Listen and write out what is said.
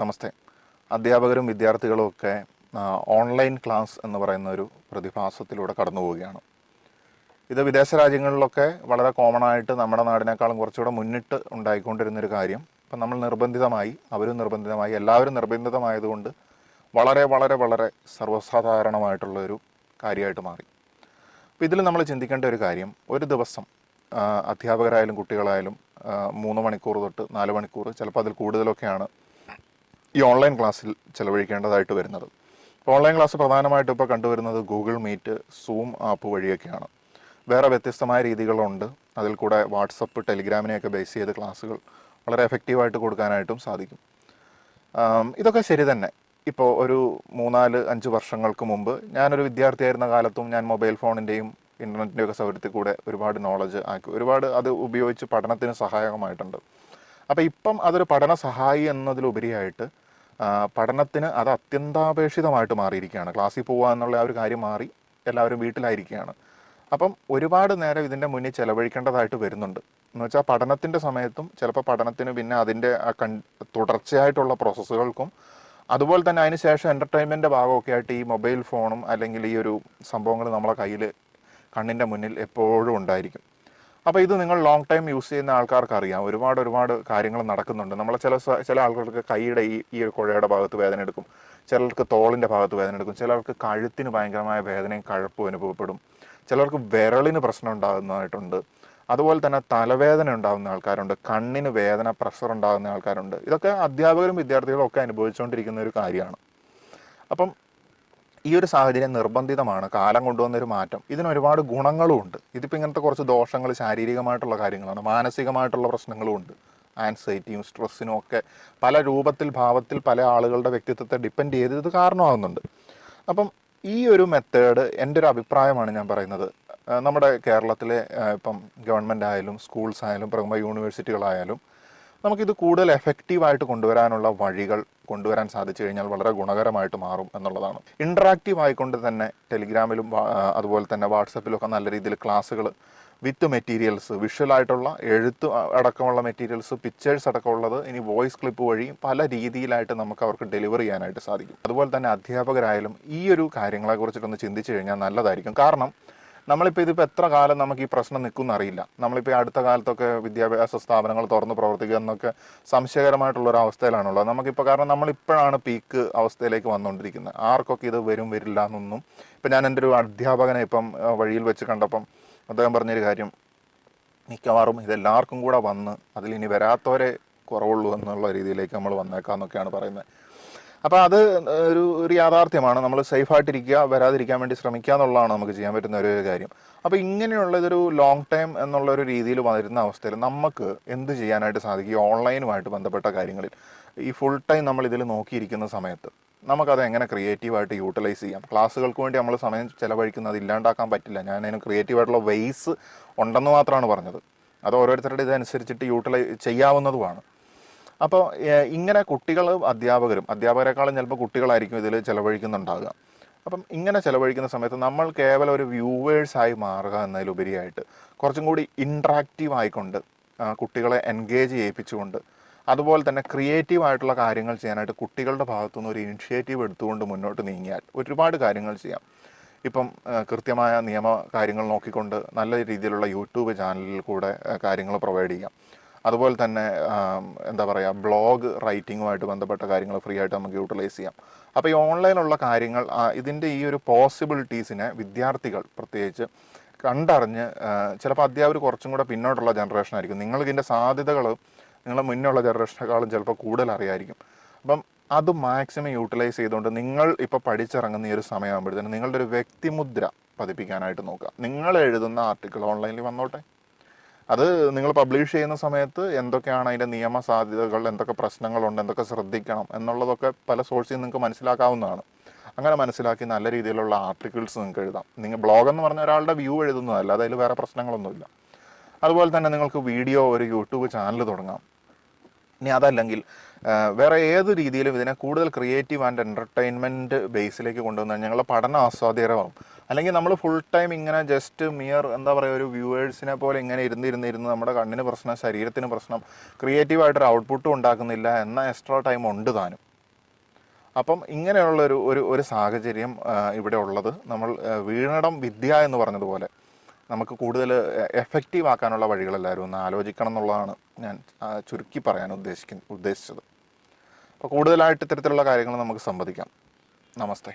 നമസ്തേ. അധ്യാപകരും വിദ്യാർത്ഥികളും ഒക്കെ ഓൺലൈൻ ക്ലാസ് എന്ന് പറയുന്ന ഒരു പ്രതിഭാസത്തിലൂടെ കടന്നു പോവുകയാണ്. ഇത് വിദേശ രാജ്യങ്ങളിലൊക്കെ വളരെ കോമൺ ആയിട്ട് നമ്മുടെ നാടിനേക്കാളും കുറച്ചുകൂടെ മുന്നിട്ട് ഉണ്ടായിക്കൊണ്ടിരുന്നൊരു കാര്യം. ഇപ്പം നമ്മൾ നിർബന്ധിതമായി, അവരും നിർബന്ധിതമായി, എല്ലാവരും നിർബന്ധിതമായതുകൊണ്ട് വളരെ വളരെ വളരെ സർവ്വസാധാരണമായിട്ടുള്ള ഒരു കാര്യമായിട്ട് മാറി. അപ്പോൾ ഇതിൽ നമ്മൾ ചിന്തിക്കേണ്ട ഒരു കാര്യം, ഒരു ദിവസം അധ്യാപകരായാലും കുട്ടികളായാലും 3 മണിക്കൂർ തൊട്ട് 4 മണിക്കൂർ, ചിലപ്പോൾ അതിൽ കൂടുതലൊക്കെയാണ് ഈ ഓൺലൈൻ ക്ലാസ്സിൽ ചിലവഴിക്കേണ്ടതായിട്ട് വരുന്നത്. ഇപ്പോൾ ഓൺലൈൻ ക്ലാസ് പ്രധാനമായിട്ടും ഇപ്പോൾ കണ്ടുവരുന്നത് ഗൂഗിൾ മീറ്റ്, സൂം ആപ്പ് വഴിയൊക്കെയാണ്. വേറെ വ്യത്യസ്തമായ രീതികളുണ്ട്. അതിൽ കൂടെ വാട്സപ്പ്, ടെലിഗ്രാമിനെയൊക്കെ ബേസ് ചെയ്ത് ക്ലാസ്സുകൾ വളരെ എഫക്റ്റീവായിട്ട് കൊടുക്കാനായിട്ടും സാധിക്കും. ഇതൊക്കെ ശരി തന്നെ. ഇപ്പോൾ ഒരു 3-4-5 വർഷങ്ങൾക്ക് മുമ്പ് ഞാനൊരു വിദ്യാർത്ഥിയായിരുന്ന കാലത്തും ഞാൻ മൊബൈൽ ഫോണിൻ്റെയും ഇൻ്റർനെറ്റിൻ്റെയൊക്കെ സൗകര്യത്തിൽ കൂടെ ഒരുപാട് നോളജ് ആക്കി, ഒരുപാട് അത് ഉപയോഗിച്ച് പഠനത്തിന് സഹായകമായിട്ടുണ്ട്. അപ്പോൾ ഇപ്പം അതൊരു പഠന സഹായി എന്നതിലുപരിയായിട്ട് പഠനത്തിന് അത് അത്യന്താപേക്ഷിതമായിട്ട് മാറിയിരിക്കുകയാണ്. ക്ലാസ്സിൽ പോകുക എന്നുള്ള ആ ഒരു കാര്യം മാറി, എല്ലാവരും വീട്ടിലായിരിക്കുകയാണ്. അപ്പം ഒരുപാട് നേരം ഇതിൻ്റെ മുന്നിൽ ചിലവഴിക്കേണ്ടതായിട്ട് വരുന്നുണ്ട്. എന്ന് വെച്ചാൽ പഠനത്തിൻ്റെ സമയത്തും ചിലപ്പോൾ പഠനത്തിന് പിന്നെ അതിൻ്റെ തുടർച്ചയായിട്ടുള്ള പ്രോസസ്സുകൾക്കും അതുപോലെ തന്നെ അതിന് ശേഷം എൻ്റർടൈൻമെൻറ്റിൻ്റെ ഭാഗമൊക്കെ ആയിട്ട് ഈ മൊബൈൽ ഫോണും അല്ലെങ്കിൽ ഈ ഒരു സംഭവങ്ങൾ നമ്മളെ കയ്യിൽ കണ്ണിൻ്റെ മുന്നിൽ എപ്പോഴും ഉണ്ടായിരിക്കും. അപ്പോൾ ഇത് നിങ്ങൾ ലോങ് ടൈം യൂസ് ചെയ്യുന്ന ആൾക്കാർക്ക് അറിയാം, ഒരുപാട് കാര്യങ്ങൾ നടക്കുന്നുണ്ട്. നമ്മളെ ചില ആൾക്കാർക്ക് കൈയുടെ ഈ ഒരു കുഴയുടെ ഭാഗത്ത് വേദന എടുക്കും, ചിലർക്ക് തോളിൻ്റെ ഭാഗത്ത് വേദന എടുക്കും, ചിലർക്ക് കഴുത്തിന് ഭയങ്കരമായ വേദനയും കഴപ്പും അനുഭവപ്പെടും, ചിലർക്ക് വിരളിന് പ്രശ്നം ഉണ്ടാകുന്നതായിട്ടുണ്ട്, അതുപോലെ തന്നെ തലവേദന ഉണ്ടാകുന്ന ആൾക്കാരുണ്ട്, കണ്ണിന് വേദന, പ്രഷർ ഉണ്ടാകുന്ന ആൾക്കാരുണ്ട്. ഇതൊക്കെ അധ്യാപകരും വിദ്യാർത്ഥികളും ഒക്കെ അനുഭവിച്ചുകൊണ്ടിരിക്കുന്ന ഒരു കാര്യമാണ്. അപ്പം ഈ ഒരു സാഹചര്യം നിർബന്ധിതമാണ്, കാലം കൊണ്ടുവന്നൊരു മാറ്റം. ഇതിന് ഒരുപാട് ഗുണങ്ങളും ഉണ്ട്. ഇതിപ്പോൾ ഇങ്ങനത്തെ കുറച്ച് ദോഷങ്ങൾ ശാരീരികമായിട്ടുള്ള കാര്യങ്ങളാണ്, മാനസികമായിട്ടുള്ള പ്രശ്നങ്ങളും ഉണ്ട്. ആൻസൈറ്റിയും സ്ട്രെസ്സിനും ഒക്കെ പല രൂപത്തിൽ, ഭാവത്തിൽ പല ആളുകളുടെ വ്യക്തിത്വത്തെ ഡിപ്പെൻഡ് ചെയ്ത് ഇത് കാരണമാകുന്നുണ്ട്. അപ്പം ഈ ഒരു മെത്തേഡ്, എൻ്റെ ഒരു അഭിപ്രായമാണ് ഞാൻ പറയുന്നത്, നമ്മുടെ കേരളത്തിലെ ഇപ്പം ഗവൺമെൻറ് ആയാലും സ്കൂൾസ് ആയാലും പ്രമുഖ യൂണിവേഴ്സിറ്റികളായാലും നമുക്കിത് കൂടുതൽ എഫക്റ്റീവായിട്ട് കൊണ്ടുവരാനുള്ള വഴികൾ കൊണ്ടുവരാൻ സാധിച്ചു കഴിഞ്ഞാൽ വളരെ ഗുണകരമായിട്ട് മാറും എന്നുള്ളതാണ്. ഇൻട്രാക്റ്റീവ് ആയിക്കൊണ്ട് തന്നെ ടെലിഗ്രാമിലും അതുപോലെ തന്നെ വാട്സപ്പിലൊക്കെ നല്ല രീതിയിൽ ക്ലാസ്സുകൾ വിത്ത് മെറ്റീരിയൽസ്, വിഷ്വലായിട്ടുള്ള എഴുത്ത് അടക്കമുള്ള മെറ്റീരിയൽസ്, പിക്ചേഴ്സ് അടക്കമുള്ളത് ഇനി വോയിസ് ക്ലിപ്പ് വഴി പല രീതിയിലായിട്ട് നമുക്ക് അവർക്ക് ഡെലിവർ ചെയ്യാനായിട്ട് സാധിക്കും. അതുപോലെ തന്നെ അധ്യാപകരായാലും ഈ ഒരു കാര്യങ്ങളെക്കുറിച്ചിട്ടൊന്ന് ചിന്തിച്ചു കഴിഞ്ഞാൽ നല്ലതായിരിക്കും. കാരണം നമ്മളിപ്പോൾ ഇതിപ്പോൾ എത്ര കാലം നമുക്ക് ഈ പ്രശ്നം നിൽക്കുമെന്ന് അറിയില്ല. നമ്മളിപ്പോൾ അടുത്ത കാലത്തൊക്കെ വിദ്യാഭ്യാസ സ്ഥാപനങ്ങൾ തുറന്ന് പ്രവർത്തിക്കുക എന്നൊക്കെ സംശയകരമായിട്ടുള്ളൊരു അവസ്ഥയിലാണുള്ളത് നമുക്കിപ്പോൾ. കാരണം നമ്മളിപ്പോഴാണ് പീക്ക് അവസ്ഥയിലേക്ക് വന്നുകൊണ്ടിരിക്കുന്നത്. ആർക്കൊക്കെ ഇത് വരില്ല എന്നൊന്നും. ഇപ്പം ഞാൻ എൻ്റെ ഒരു അധ്യാപകനെ ഇപ്പം വഴിയിൽ വെച്ച് കണ്ടപ്പം അദ്ദേഹം പറഞ്ഞൊരു കാര്യം, മിക്കവാറും ഇതെല്ലാവർക്കും കൂടെ വന്ന് അതിലിനി വരാത്തവരെ കുറവുള്ളൂ എന്നുള്ള രീതിയിലേക്ക് നമ്മൾ വന്നേക്കാമെന്നൊക്കെയാണ് പറയുന്നത്. അപ്പോൾ അത് ഒരു യാഥാർത്ഥ്യമാണ്. നമ്മൾ സേഫായിട്ടിരിക്കുക, വരാതിരിക്കാൻ വേണ്ടി ശ്രമിക്കുക എന്നുള്ളതാണ് നമുക്ക് ചെയ്യാൻ പറ്റുന്ന ഒരു കാര്യം. അപ്പോൾ ഇങ്ങനെയുള്ള ഇതൊരു ലോങ് ടൈം എന്നുള്ളൊരു രീതിയിൽ വരുന്ന അവസ്ഥയിൽ നമുക്ക് എന്ത് ചെയ്യാനായിട്ട് സാധിക്കും? ഈ ഓൺലൈനുമായിട്ട് ബന്ധപ്പെട്ട കാര്യങ്ങളിൽ ഈ ഫുൾ ടൈം നമ്മൾ ഇതിൽ നോക്കിയിരിക്കുന്ന സമയത്ത് നമുക്കത് എങ്ങനെ ക്രിയേറ്റീവായിട്ട് യൂട്ടിലൈസ് ചെയ്യാം? ക്ലാസ്സുകൾക്ക് വേണ്ടി നമ്മൾ സമയം ചിലവഴിക്കുന്നത് ഇല്ലാണ്ടാക്കാൻ പറ്റില്ല. ഞാൻ അതിന് ക്രിയേറ്റീവായിട്ടുള്ള വെയ്സ് ഉണ്ടെന്ന് മാത്രമാണ് പറഞ്ഞത്. അത് ഓരോരുത്തരുടെ ഇതനുസരിച്ചിട്ട് ചെയ്യാവുന്നതുമാണ്. അപ്പോൾ ഇങ്ങനെ കുട്ടികൾ അധ്യാപകരെക്കാളും ചിലപ്പോൾ കുട്ടികളായിരിക്കും ഇതിൽ ചിലവഴിക്കുന്നുണ്ടാകുക. അപ്പം ഇങ്ങനെ ചിലവഴിക്കുന്ന സമയത്ത് നമ്മൾ കേവലം ഒരു വ്യൂവേഴ്സായി മാറുക എന്നതിലുപരിയായിട്ട് കുറച്ചും കൂടി ഇൻട്രാക്റ്റീവ് ആയിക്കൊണ്ട് കുട്ടികളെ എൻഗേജ് ചെയ്യിപ്പിച്ചുകൊണ്ട് അതുപോലെ തന്നെ ക്രിയേറ്റീവായിട്ടുള്ള കാര്യങ്ങൾ ചെയ്യാനായിട്ട് കുട്ടികളുടെ ഭാഗത്തുനിന്ന് ഒരു ഇനിഷ്യേറ്റീവ് എടുത്തുകൊണ്ട് മുന്നോട്ട് നീങ്ങിയാൽ ഒരുപാട് കാര്യങ്ങൾ ചെയ്യാം. ഇപ്പം കൃത്യമായ നിയമ കാര്യങ്ങൾ നോക്കിക്കൊണ്ട് നല്ല രീതിയിലുള്ള യൂട്യൂബ് ചാനലിൽ കൂടെ കാര്യങ്ങൾ പ്രൊവൈഡ് ചെയ്യാം. അതുപോലെ തന്നെ എന്താ പറയുക, ബ്ലോഗ് റൈറ്റിങ്ങുമായിട്ട് ബന്ധപ്പെട്ട കാര്യങ്ങൾ ഫ്രീ ആയിട്ട് നമുക്ക് യൂട്ടിലൈസ് ചെയ്യാം. അപ്പോൾ ഈ ഓൺലൈനുള്ള കാര്യങ്ങൾ, ഇതിൻ്റെ ഈ ഒരു പോസിബിലിറ്റീസിനെ വിദ്യാർത്ഥികൾ പ്രത്യേകിച്ച് കണ്ടറിഞ്ഞ്, ചിലപ്പോൾ അധ്യാപകർ കുറച്ചും കൂടെ പിന്നോട്ടുള്ള ജനറേഷനായിരിക്കും, നിങ്ങൾക്കിതിൻ്റെ സാധ്യതകൾ നിങ്ങളുടെ മുന്നേയുള്ള ജനറേഷനേക്കാളും ചിലപ്പോൾ കൂടുതൽ അറിയായിരിക്കും. അപ്പം അത് മാക്സിമം യൂട്ടിലൈസ് ചെയ്തുകൊണ്ട് നിങ്ങൾ ഇപ്പോൾ പഠിച്ചിറങ്ങുന്ന ഈ ഒരു സമയമാകുമ്പോഴത്തേനും നിങ്ങളുടെ ഒരു വ്യക്തിമുദ്ര പതിപ്പിക്കാനായിട്ട് നോക്കുക. നിങ്ങൾ എഴുതുന്ന ആർട്ടിക്കിൾ ഓൺലൈനിൽ വന്നോട്ടെ. അത് നിങ്ങൾ പബ്ലിഷ് ചെയ്യുന്ന സമയത്ത് എന്തൊക്കെയാണ് അതിൻ്റെ നിയമ സാധ്യതകൾ, എന്തൊക്കെ പ്രശ്നങ്ങളുണ്ട്, എന്തൊക്കെ ശ്രദ്ധിക്കണം എന്നുള്ളതൊക്കെ പല സോഴ്സിൽ നിന്ന് നിങ്ങൾക്ക് മനസ്സിലാക്കാവുന്നതാണ്. അങ്ങനെ മനസ്സിലാക്കി നല്ല രീതിയിലുള്ള ആർട്ടിക്കിൾസ് നിങ്ങൾക്ക് എഴുതാം. നിങ്ങൾ ബ്ലോഗെന്ന് പറഞ്ഞ ഒരാളുടെ വ്യൂ എഴുതുന്നതല്ല, അതിൽ വേറെ പ്രശ്നങ്ങളൊന്നുമില്ല. അതുപോലെ തന്നെ നിങ്ങൾക്ക് വീഡിയോ ഒരു യൂട്യൂബ് ചാനൽ തുടങ്ങാം. ഇനി അതല്ലെങ്കിൽ വേറെ ഏത് രീതിയിലും ഇതിനെ കൂടുതൽ ക്രിയേറ്റീവ് ആൻഡ് എൻ്റർടൈൻമെൻറ്റ് ബേസിലേക്ക് കൊണ്ടുവന്നാൽ ഞങ്ങളുടെ പഠനം ആസ്വാദ്യകരമാവും. അല്ലെങ്കിൽ നമ്മൾ ഫുൾ ടൈം ഇങ്ങനെ ജസ്റ്റ് എന്താ പറയുക, ഒരു വ്യൂവേഴ്സിനെ പോലെ ഇങ്ങനെ ഇരുന്ന് നമ്മുടെ കണ്ണിന് പ്രശ്നം, ശരീരത്തിന് പ്രശ്നം, ക്രിയേറ്റീവായിട്ടൊരു ഔട്ട്പുട്ടും ഉണ്ടാക്കുന്നില്ല എന്ന എക്സ്ട്രാ ടൈം ഉണ്ട് താനും. അപ്പം ഇങ്ങനെയുള്ളൊരു ഒരു ഒരു സാഹചര്യം ഇവിടെ ഉള്ളത് നമ്മൾ വീണടം വിദ്യ എന്ന് പറഞ്ഞതുപോലെ നമുക്ക് കൂടുതൽ എഫക്റ്റീവ് ആക്കാനുള്ള വഴികളെല്ലാവരും ഒന്ന് ആലോചിക്കണം എന്നുള്ളതാണ് ഞാൻ ചുരുക്കി പറയാൻ ഉദ്ദേശിച്ചത്. അപ്പോൾ കൂടുതലായിട്ട് ഇത്തരത്തിലുള്ള കാര്യങ്ങൾ നമുക്ക് സംവദിക്കാം. നമസ്തേ.